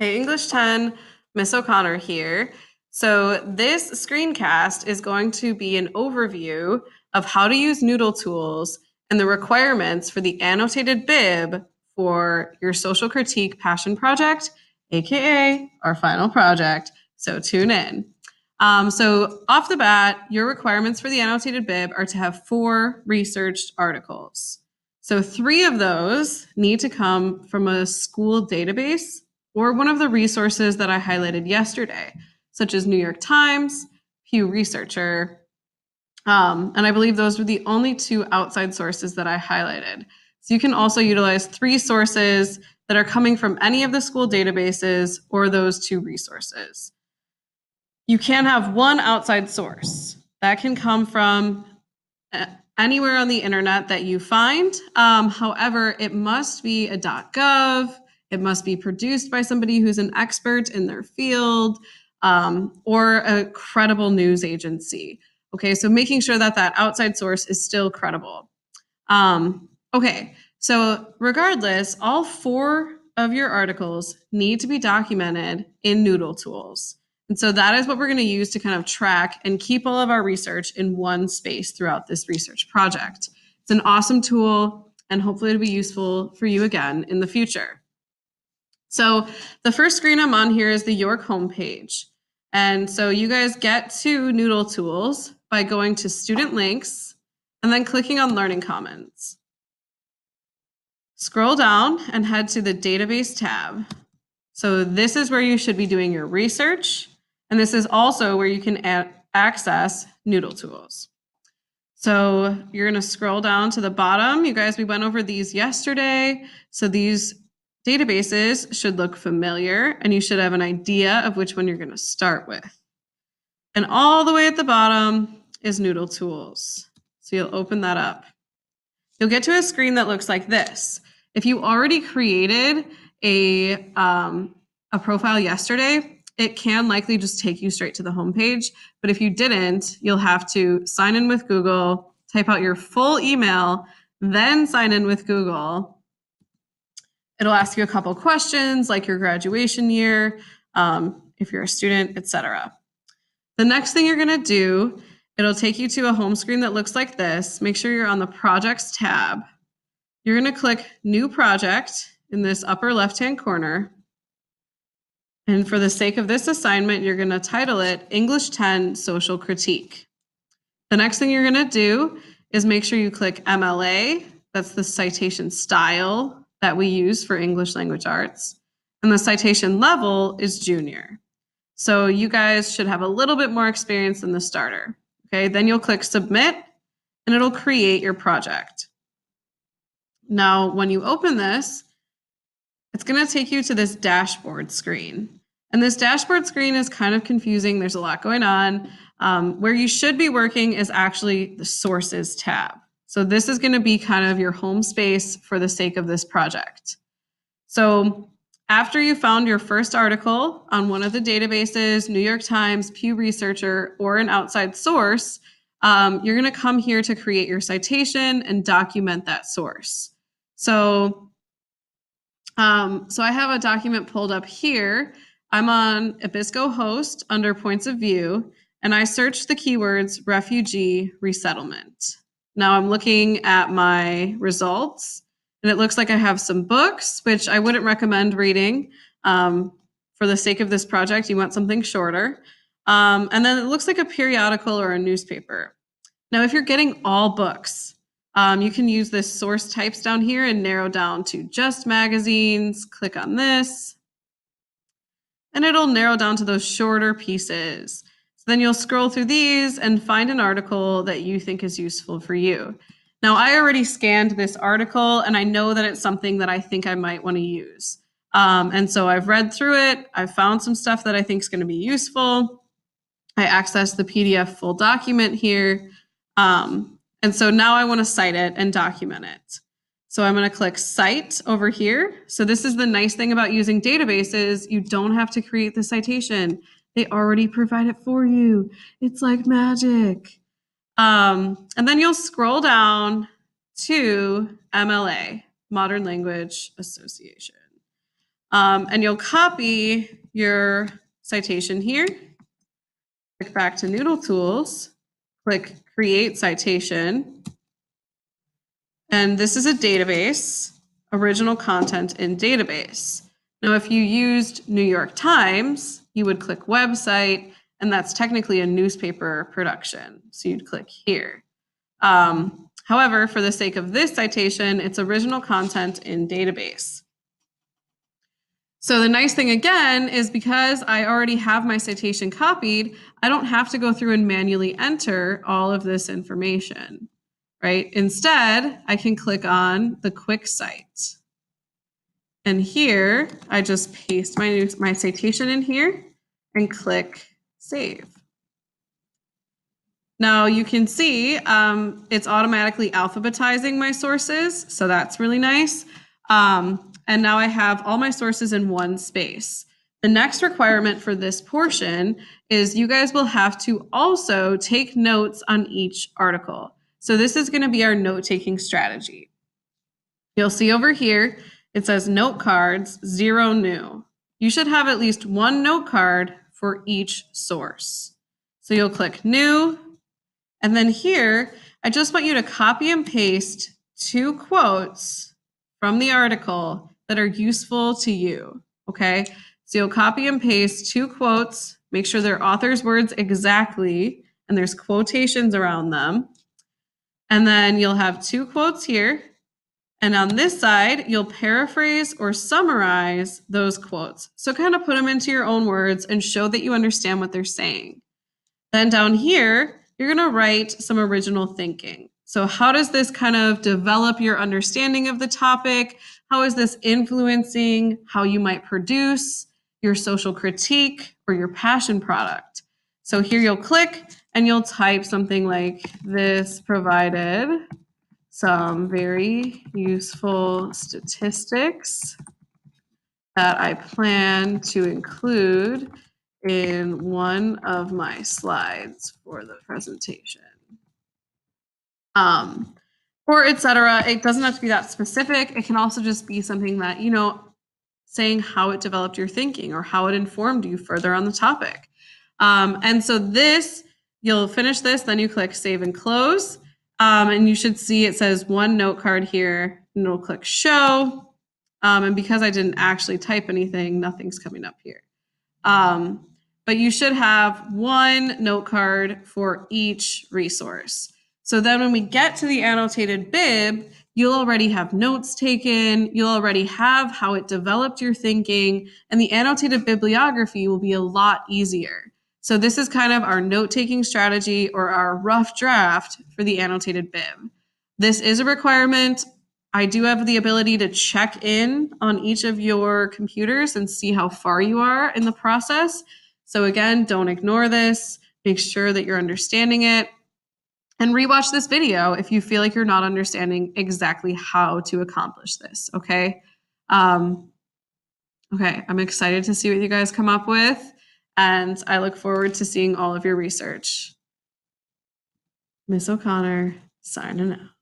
Hey, English 10, Miss O'Connor here. So this screencast is going to be an overview of how to use Noodle tools and the requirements for the annotated bib for your social critique passion project, aka our final project. So tune in. So off the bat, your requirements for the annotated bib are to have 4 researched articles. So 3 of those need to come from a school database or one of the resources that I highlighted yesterday, such as New York Times, Pew Researcher, and I believe those were the only 2 outside sources that I highlighted. So you can also utilize 3 sources that are coming from any of the school databases or those 2 resources. You can have one outside source. That can come from anywhere on the internet that you find. However, it must be a .gov. It must be produced by somebody who's an expert in their field, or a credible news agency. Okay, so making sure that that outside source is still credible. Okay, so regardless, all 4 of your articles need to be documented in Noodle tools. And so that is what we're going to use to kind of track and keep all of our research in one space throughout this research project. It's an awesome tool, and hopefully it'll be useful for you again in the future. So the first screen I'm on here is the York homepage. And so you guys get to Noodle tools by going to student links and then clicking on Learning Commons. Scroll down and head to the database tab. So this is where you should be doing your research. And this is also where you can access Noodle tools. So you're going to scroll down to the bottom. You guys, we went over these yesterday. So these databases should look familiar, and you should have an idea of which one you're going to start with. And all the way at the bottom is Noodle tools. So you'll open that up. You'll get to a screen that looks like this. If you already created a profile yesterday, it can likely just take you straight to the homepage. But if you didn't, you'll have to sign in with Google, type out your full email, then sign in with Google. It'll ask you a couple questions like your graduation year, if you're a student, etc. The next thing you're going to do, it'll take you to a home screen that looks like this. Make sure you're on the Projects tab. You're going to click New Project in this upper left-hand corner. And for the sake of this assignment, you're going to title it English 10 Social Critique. The next thing you're going to do is make sure you click MLA. That's the citation style that we use for English language arts. And the citation level is junior. So you guys should have a little bit more experience than the starter. Okay, then you'll click Submit, and it'll create your project. Now, when you open this, it's going to take you to this dashboard screen. And this dashboard screen is kind of confusing. There's a lot going on. Where you should be working is actually the Sources tab. So this is going to be kind of your home space for the sake of this project. So after you found your first article on one of the databases, New York Times, Pew Researcher, or an outside source, you're going to come here to create your citation and document that source. So I have a document pulled up here. I'm on EBSCO under Points of View, and I searched the keywords refugee resettlement. Now I'm looking at my results, and it looks like I have some books, which I wouldn't recommend reading. For the sake of this project, you want something shorter. And then it looks like a periodical or a newspaper. Now, if you're getting all books, you can use this source types down here and narrow down to just magazines. Click on this, and it'll narrow down to those shorter pieces. So then you'll scroll through these and find an article that you think is useful for you. Now, I already scanned this article, and I know that it's something that I think I might want to use. And so I've read through it. I've found some stuff that I think is going to be useful. I accessed the PDF full document here. And so now I want to cite it and document it. So I'm going to click Cite over here. So this is the nice thing about using databases. You don't have to create the citation. They already provide it for you. It's like magic. And then you'll scroll down to MLA, Modern Language Association. And you'll copy your citation here. Click back to Noodle Tools, click Create Citation. And this is a database, original content in database. Now, if you used New York Times, you would click Website, and that's technically a newspaper production. So you'd click here. However, for the sake of this citation, it's original content in database. So the nice thing again is because I already have my citation copied, I don't have to go through and manually enter all of this information, right? Instead, I can click on the quick cite. And here, I just paste my citation in here and click save. Now you can see it's automatically alphabetizing my sources, so that's really nice. And now I have all my sources in one space. The next requirement for this portion is you guys will have to also take notes on each article. So this is going to be our note-taking strategy. You'll see over here, it says note cards, 0 new. You should have at least one note card for each source. So you'll click new. And then here, I just want you to copy and paste 2 quotes from the article that are useful to you, okay? So you'll copy and paste 2 quotes, make sure they're author's words exactly, and there's quotations around them. And then you'll have 2 quotes here. And on this side, you'll paraphrase or summarize those quotes. So kind of put them into your own words and show that you understand what they're saying. Then down here, you're going to write some original thinking. So how does this kind of develop your understanding of the topic? How is this influencing how you might produce your social critique or your passion product? So here you'll click and you'll type something like this provided some very useful statistics that I plan to include in one of my slides for the presentation. Or etc. It doesn't have to be that specific. It can also just be something that, you know, saying how it developed your thinking or how it informed you further on the topic. And so this, you'll finish this, then you click save and close. And you should see it says 1 note card here, and it'll click show. And because I didn't actually type anything, nothing's coming up here. But you should have 1 note card for each resource. So then when we get to the annotated bib, you'll already have notes taken, you'll already have how it developed your thinking, and the annotated bibliography will be a lot easier. So this is kind of our note-taking strategy or our rough draft for the annotated bib. This is a requirement. I do have the ability to check in on each of your computers and see how far you are in the process. So again, don't ignore this. Make sure that you're understanding it. And rewatch this video if you feel like you're not understanding exactly how to accomplish this, okay? Okay, I'm excited to see what you guys come up with, and I look forward to seeing all of your research. Miss O'Connor, signing out.